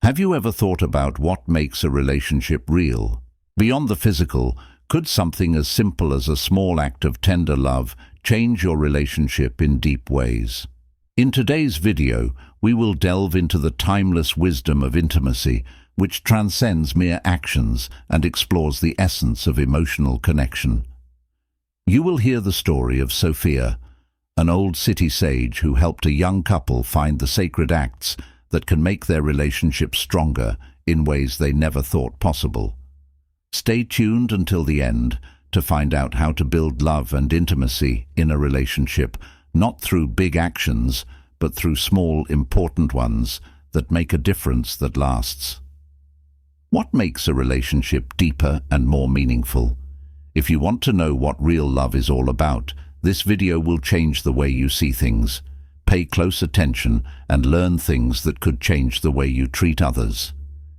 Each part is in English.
Have you ever thought about what makes a relationship real? Beyond the physical, could something as simple as a small act of tender love change your relationship in deep ways? In today's video, we will delve into the timeless wisdom of intimacy, which transcends mere actions and explores the essence of emotional connection. You will hear the story of Sophia, an old city sage who helped a young couple find the sacred acts that can make their relationship stronger in ways they never thought possible. Stay tuned until the end to find out how to build love and intimacy in a relationship, not through big actions, but through small, important ones that make a difference that lasts. What makes a relationship deeper and more meaningful? If you want to know what real love is all about, this video will change the way you see things. Pay close attention and learn things that could change the way you treat others.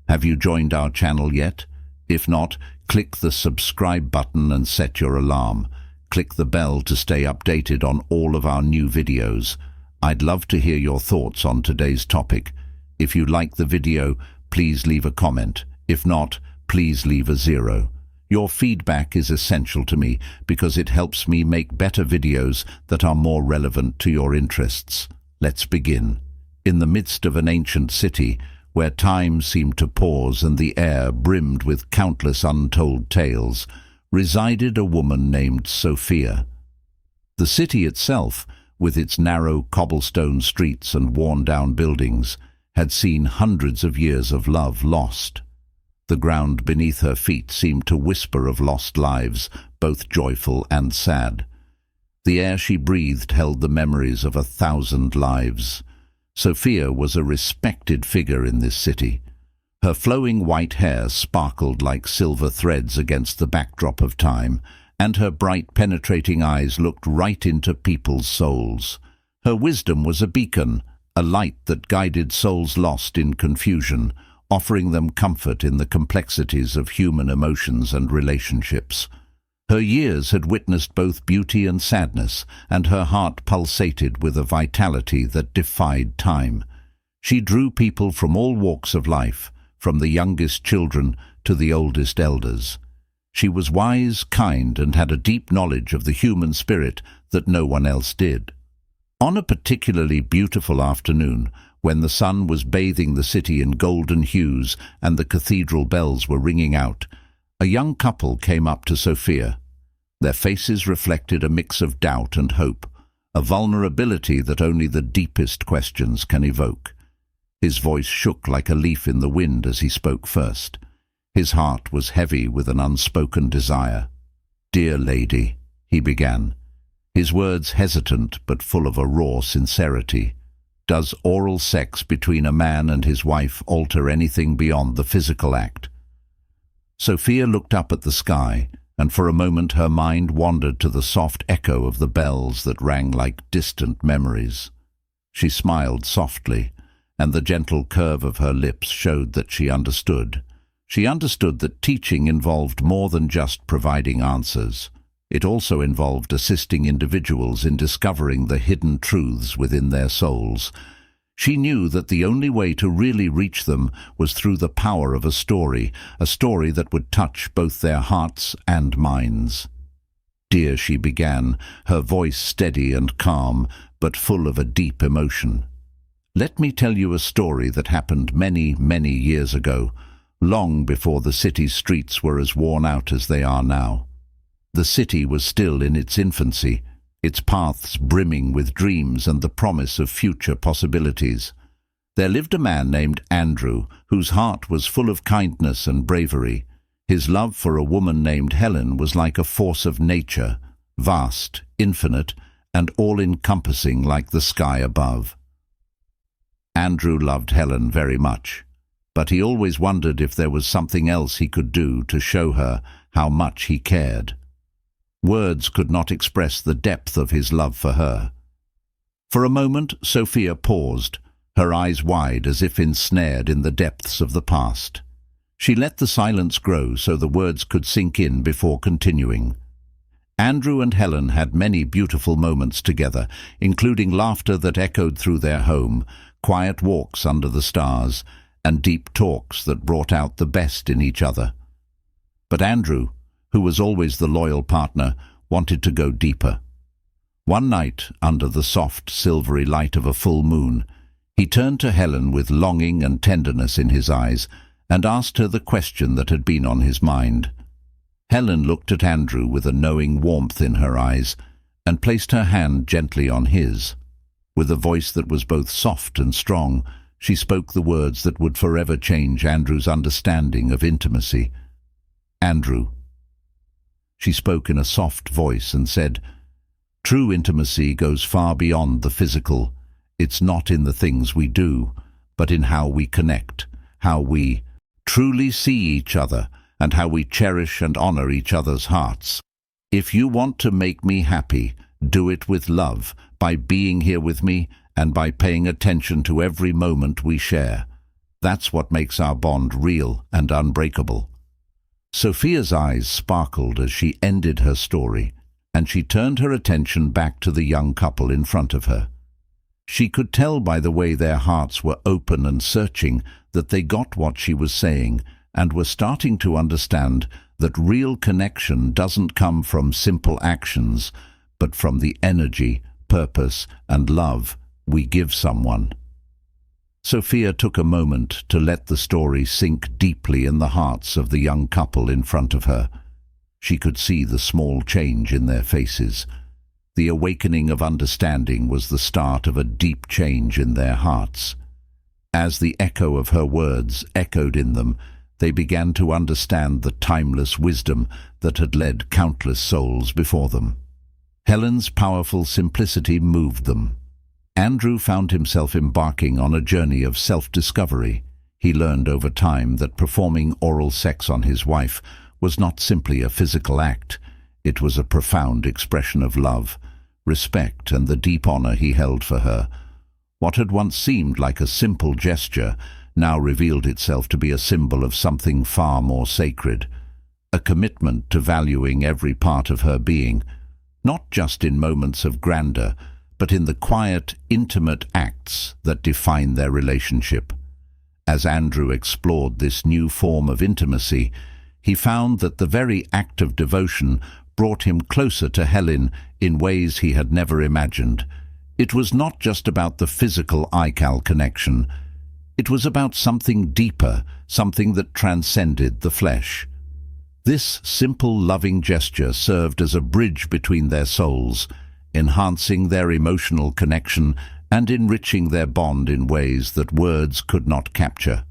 Have you joined our channel yet? If not, click the subscribe button and set your alarm. Click the bell to stay updated on all of our new videos. I'd love to hear your thoughts on today's topic. If you like the video, please leave a comment. If not, please leave a 0. Your feedback is essential to me because it helps me make better videos that are more relevant to your interests. Let's begin. In the midst of an ancient city, where time seemed to pause and the air brimmed with countless untold tales, resided a woman named Sophia. The city itself, with its narrow cobblestone streets and worn-down buildings, had seen hundreds of years of love lost. The ground beneath her feet seemed to whisper of lost lives, both joyful and sad. The air she breathed held the memories of 1,000 lives. Sophia was a respected figure in this city. Her flowing white hair sparkled like silver threads against the backdrop of time, and her bright, penetrating eyes looked right into people's souls. Her wisdom was a beacon, a light that guided souls lost in confusion, offering them comfort in the complexities of human emotions and relationships. Her years had witnessed both beauty and sadness, and her heart pulsated with a vitality that defied time. She drew people from all walks of life, from the youngest children to the oldest elders. She was wise, kind, and had a deep knowledge of the human spirit that no one else did. On a particularly beautiful afternoon, when the sun was bathing the city in golden hues and the cathedral bells were ringing out, a young couple came up to Sophia. Their faces reflected a mix of doubt and hope, a vulnerability that only the deepest questions can evoke. His voice shook like a leaf in the wind as he spoke first. His heart was heavy with an unspoken desire. "Dear lady," he began, his words hesitant but full of a raw sincerity. "Does oral sex between a man and his wife alter anything beyond the physical act?" Sophia looked up at the sky, and for a moment her mind wandered to the soft echo of the bells that rang like distant memories. She smiled softly, and the gentle curve of her lips showed that she understood. She understood that teaching involved more than just providing answers. It also involved assisting individuals in discovering the hidden truths within their souls. She knew that the only way to really reach them was through the power of a story that would touch both their hearts and minds. "Dear," she began, her voice steady and calm, but full of a deep emotion. "Let me tell you a story that happened many, many years ago, long before the city's streets were as worn out as they are now. The city was still in its infancy, its paths brimming with dreams and the promise of future possibilities. There lived a man named Andrew, whose heart was full of kindness and bravery. His love for a woman named Helen was like a force of nature, vast, infinite, and all-encompassing like the sky above. Andrew loved Helen very much, but he always wondered if there was something else he could do to show her how much he cared. Words could not express the depth of his love for her. For a moment, Sophia paused, her eyes wide as if ensnared in the depths of the past. She let the silence grow so the words could sink in before continuing. Andrew and Helen had many beautiful moments together, including laughter that echoed through their home, quiet walks under the stars, and deep talks that brought out the best in each other. But Andrew, who was always the loyal partner, wanted to go deeper. One night, under the soft, silvery light of a full moon, he turned to Helen with longing and tenderness in his eyes and asked her the question that had been on his mind. Helen looked at Andrew with a knowing warmth in her eyes and placed her hand gently on his. With a voice that was both soft and strong, she spoke the words that would forever change Andrew's understanding of intimacy. "Andrew." She spoke in a soft voice and said, "True intimacy goes far beyond the physical. It's not in the things we do, but in how we connect, how we truly see each other, and how we cherish and honor each other's hearts. If you want to make me happy, do it with love, by being here with me and by paying attention to every moment we share. That's what makes our bond real and unbreakable." Sophia's eyes sparkled as she ended her story, and she turned her attention back to the young couple in front of her. She could tell by the way their hearts were open and searching that they got what she was saying and were starting to understand that real connection doesn't come from simple actions, but from the energy, purpose, and love we give someone. Sophia took a moment to let the story sink deeply in the hearts of the young couple in front of her. She could see the small change in their faces. The awakening of understanding was the start of a deep change in their hearts. As the echo of her words echoed in them, they began to understand the timeless wisdom that had led countless souls before them. Helen's powerful simplicity moved them. Andrew found himself embarking on a journey of self-discovery. He learned over time that performing oral sex on his wife was not simply a physical act. It was a profound expression of love, respect, and the deep honor he held for her. What had once seemed like a simple gesture now revealed itself to be a symbol of something far more sacred, a commitment to valuing every part of her being, not just in moments of grandeur, but in the quiet, intimate acts that define their relationship. As Andrew explored this new form of intimacy, he found that the very act of devotion brought him closer to Helen in ways he had never imagined. It was not just about the physical eye-cal connection. It was about something deeper, something that transcended the flesh. This simple, loving gesture served as a bridge between their souls, enhancing their emotional connection and enriching their bond in ways that words could not capture.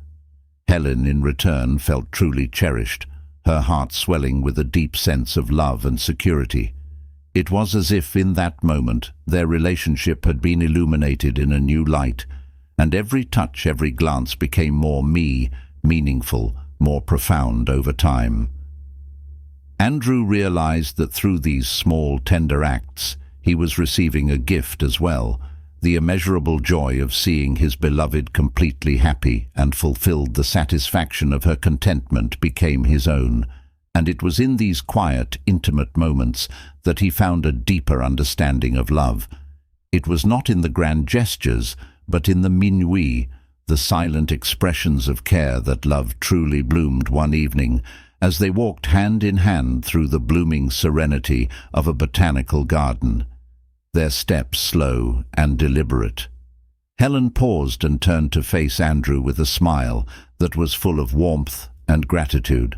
Helen, in return, felt truly cherished, her heart swelling with a deep sense of love and security. It was as if, in that moment, their relationship had been illuminated in a new light, and every touch, every glance became more meaningful, more profound over time. Andrew realized that through these small, tender acts, he was receiving a gift as well, the immeasurable joy of seeing his beloved completely happy and fulfilled. The satisfaction of her contentment became his own, and it was in these quiet, intimate moments that he found a deeper understanding of love. It was not in the grand gestures, but in the minuit, the silent expressions of care, that love truly bloomed one evening as they walked hand in hand through the blooming serenity of a botanical garden, their steps slow and deliberate. Helen paused and turned to face Andrew with a smile that was full of warmth and gratitude.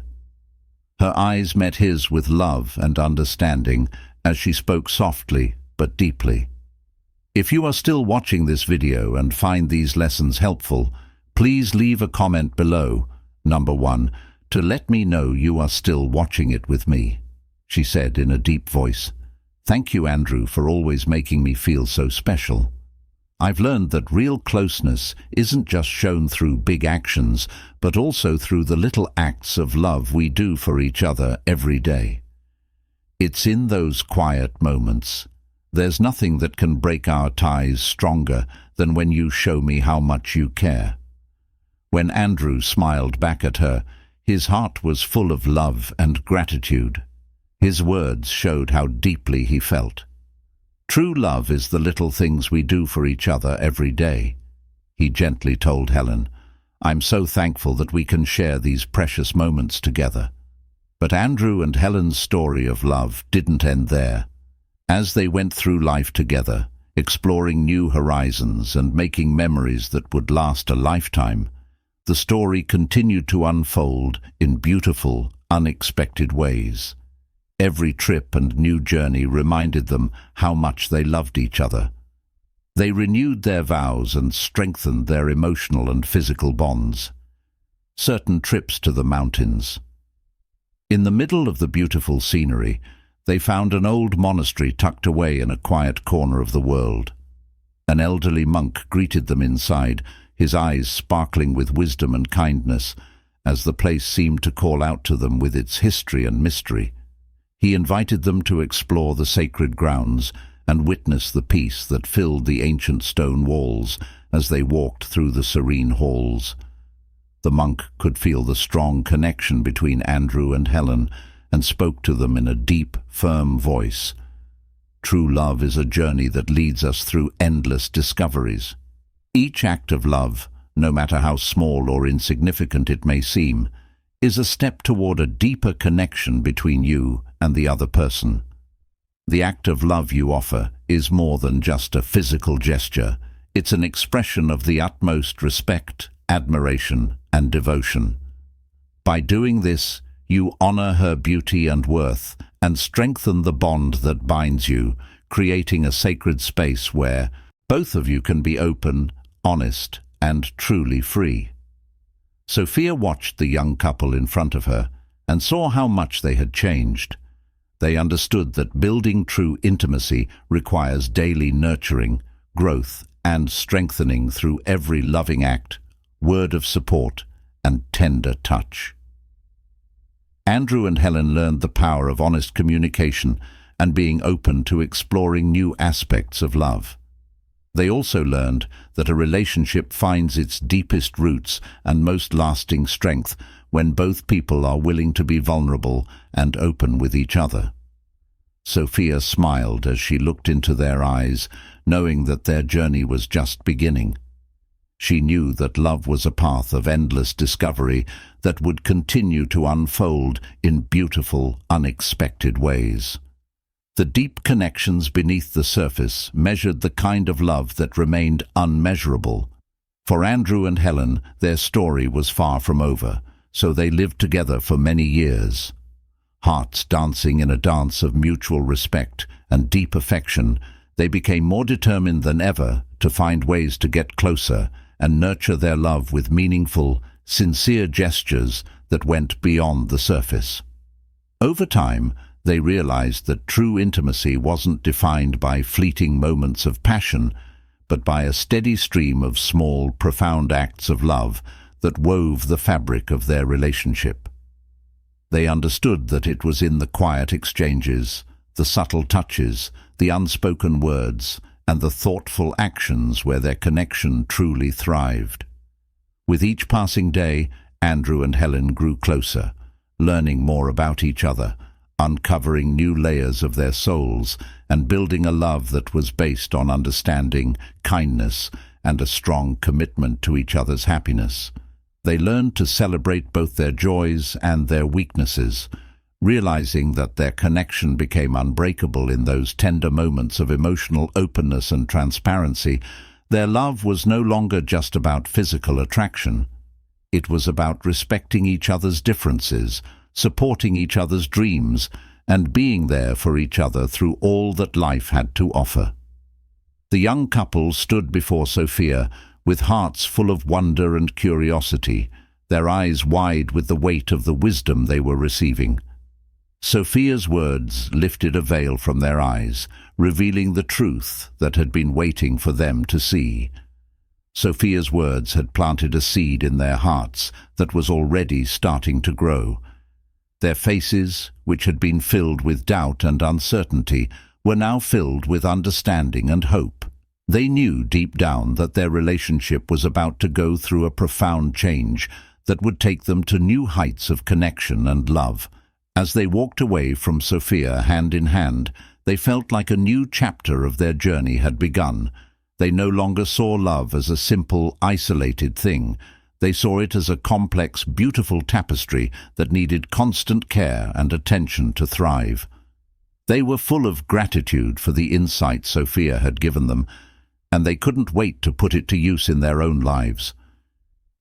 Her eyes met his with love and understanding as she spoke softly but deeply. If you are still watching this video and find these lessons helpful, please leave a comment below. Number 1, to let me know you are still watching it with me, she said in a deep voice. Thank you, Andrew, for always making me feel so special. I've learned that real closeness isn't just shown through big actions, but also through the little acts of love we do for each other every day. It's in those quiet moments. There's nothing that can break our ties stronger than when you show me how much you care. When Andrew smiled back at her, his heart was full of love and gratitude. His words showed how deeply he felt. True love is the little things we do for each other every day, he gently told Helen. I'm so thankful that we can share these precious moments together." But Andrew and Helen's story of love didn't end there. As they went through life together, exploring new horizons and making memories that would last a lifetime, the story continued to unfold in beautiful, unexpected ways. Every trip and new journey reminded them how much they loved each other. They renewed their vows and strengthened their emotional and physical bonds. Certain trips to the mountains. In the middle of the beautiful scenery, they found an old monastery tucked away in a quiet corner of the world. An elderly monk greeted them inside, his eyes sparkling with wisdom and kindness, as the place seemed to call out to them with its history and mystery. He invited them to explore the sacred grounds and witness the peace that filled the ancient stone walls as they walked through the serene halls. The monk could feel the strong connection between Andrew and Helen and spoke to them in a deep, firm voice. True love is a journey that leads us through endless discoveries. Each act of love, no matter how small or insignificant it may seem, is a step toward a deeper connection between you and the other person. The act of love you offer is more than just a physical gesture. It's an expression of the utmost respect, admiration, and devotion. By doing this, you honor her beauty and worth and strengthen the bond that binds you, creating a sacred space where both of you can be open, honest, and truly free. Sophia watched the young couple in front of her and saw how much they had changed. They understood that building true intimacy requires daily nurturing, growth, and strengthening through every loving act, word of support, and tender touch. Andrew and Helen learned the power of honest communication and being open to exploring new aspects of love. They also learned that a relationship finds its deepest roots and most lasting strength when both people are willing to be vulnerable and open with each other. Sophia smiled as she looked into their eyes, knowing that their journey was just beginning. She knew that love was a path of endless discovery that would continue to unfold in beautiful, unexpected ways. The deep connections beneath the surface measured the kind of love that remained unmeasurable. For Andrew and Helen, their story was far from over, so they lived together for many years. Hearts dancing in a dance of mutual respect and deep affection, they became more determined than ever to find ways to get closer and nurture their love with meaningful, sincere gestures that went beyond the surface. Over time, they realized that true intimacy wasn't defined by fleeting moments of passion, but by a steady stream of small, profound acts of love that wove the fabric of their relationship. They understood that it was in the quiet exchanges, the subtle touches, the unspoken words, and the thoughtful actions where their connection truly thrived. With each passing day, Andrew and Helen grew closer, learning more about each other, uncovering new layers of their souls, and building a love that was based on understanding, kindness, and a strong commitment to each other's happiness. They learned to celebrate both their joys and their weaknesses, realizing that their connection became unbreakable in those tender moments of emotional openness and transparency. Their love was no longer just about physical attraction. It was about respecting each other's differences, supporting each other's dreams, and being there for each other through all that life had to offer. The young couple stood before Sophia with hearts full of wonder and curiosity, their eyes wide with the weight of the wisdom they were receiving. Sophia's words lifted a veil from their eyes, revealing the truth that had been waiting for them to see. Sophia's words had planted a seed in their hearts that was already starting to grow. Their faces, which had been filled with doubt and uncertainty, were now filled with understanding and hope. They knew deep down that their relationship was about to go through a profound change that would take them to new heights of connection and love. As they walked away from Sophia hand in hand, they felt like a new chapter of their journey had begun. They no longer saw love as a simple, isolated thing. They saw it as a complex, beautiful tapestry that needed constant care and attention to thrive. They were full of gratitude for the insight Sophia had given them, and they couldn't wait to put it to use in their own lives.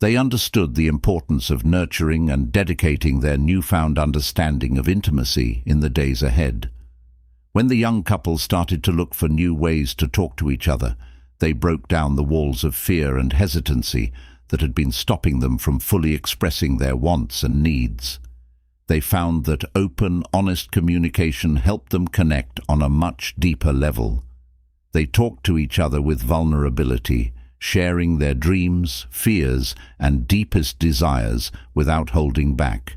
They understood the importance of nurturing and dedicating their newfound understanding of intimacy in the days ahead. When the young couple started to look for new ways to talk to each other, they broke down the walls of fear and hesitancy that had been stopping them from fully expressing their wants and needs. They found that open, honest communication helped them connect on a much deeper level. They talked to each other with vulnerability, sharing their dreams, fears, and deepest desires without holding back.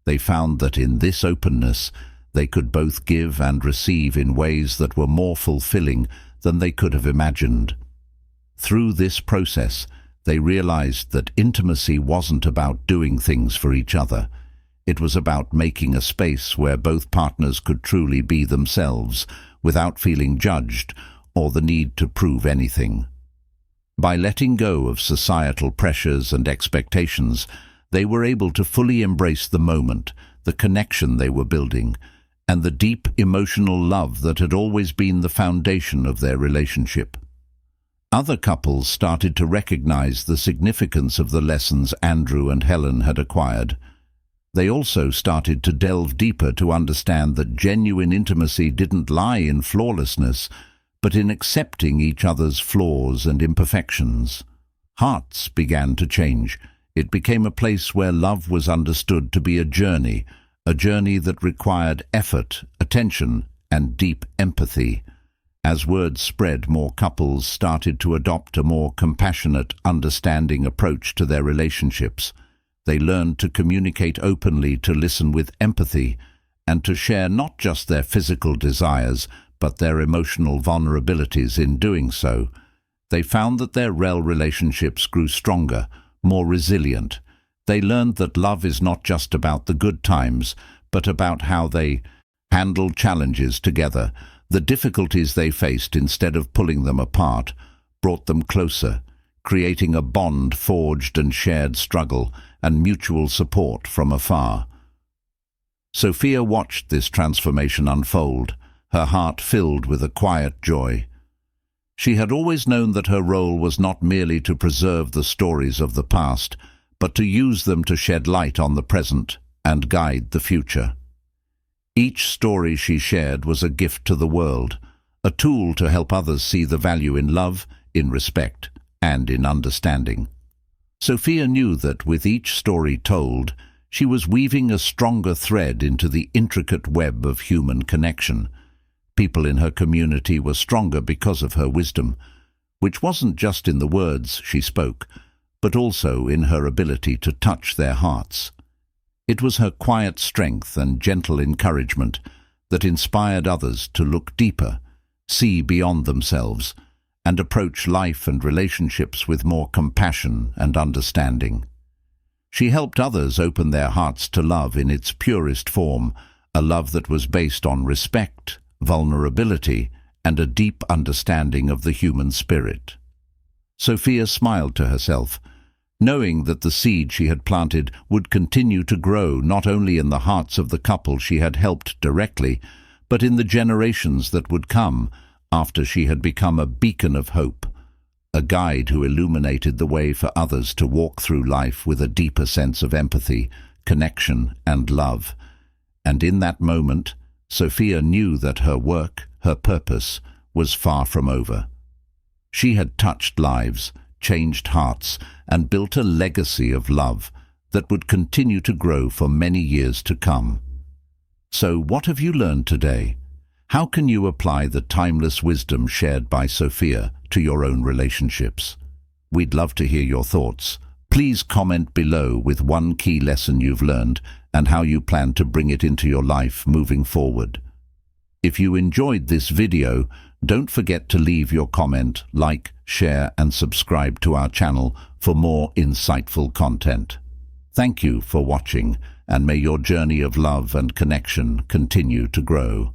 They found that in this openness, they could both give and receive in ways that were more fulfilling than they could have imagined. Through this process, they realized that intimacy wasn't about doing things for each other. It was about making a space where both partners could truly be themselves without feeling judged or the need to prove anything. By letting go of societal pressures and expectations, they were able to fully embrace the moment, the connection they were building, and the deep emotional love that had always been the foundation of their relationship. Other couples started to recognize the significance of the lessons Andrew and Helen had acquired. They also started to delve deeper to understand that genuine intimacy didn't lie in flawlessness, but in accepting each other's flaws and imperfections. Hearts began to change. It became a place where love was understood to be a journey that required effort, attention, and deep empathy. As word spread, more couples started to adopt a more compassionate, understanding approach to their relationships. They learned to communicate openly, to listen with empathy, and to share not just their physical desires, but their emotional vulnerabilities in doing so. They found that their relationships grew stronger, more resilient. They learned that love is not just about the good times, but about how they handle challenges together. The difficulties they faced, instead of pulling them apart, brought them closer, creating a bond forged in shared struggle and mutual support from afar. Sophia watched this transformation unfold, her heart filled with a quiet joy. She had always known that her role was not merely to preserve the stories of the past, but to use them to shed light on the present and guide the future. Each story she shared was a gift to the world, a tool to help others see the value in love, in respect, and in understanding. Sophia knew that with each story told, she was weaving a stronger thread into the intricate web of human connection. People in her community were stronger because of her wisdom, which wasn't just in the words she spoke, but also in her ability to touch their hearts. It was her quiet strength and gentle encouragement that inspired others to look deeper, see beyond themselves, and approach life and relationships with more compassion and understanding. She helped others open their hearts to love in its purest form, a love that was based on respect, vulnerability, and a deep understanding of the human spirit. Sophia smiled to herself, knowing that the seed she had planted would continue to grow not only in the hearts of the couple she had helped directly, but in the generations that would come after she had become a beacon of hope, a guide who illuminated the way for others to walk through life with a deeper sense of empathy, connection, and love. And in that moment, Sophia knew that her work, her purpose, was far from over. She had touched lives, changed hearts, and built a legacy of love that would continue to grow for many years to come. So what have you learned today? How can you apply the timeless wisdom shared by Sophia to your own relationships? We'd love to hear your thoughts. Please comment below with one key lesson you've learned and how you plan to bring it into your life moving forward. If you enjoyed this video, don't forget to leave your comment, like, share, and subscribe to our channel for more insightful content. Thank you for watching, and may your journey of love and connection continue to grow.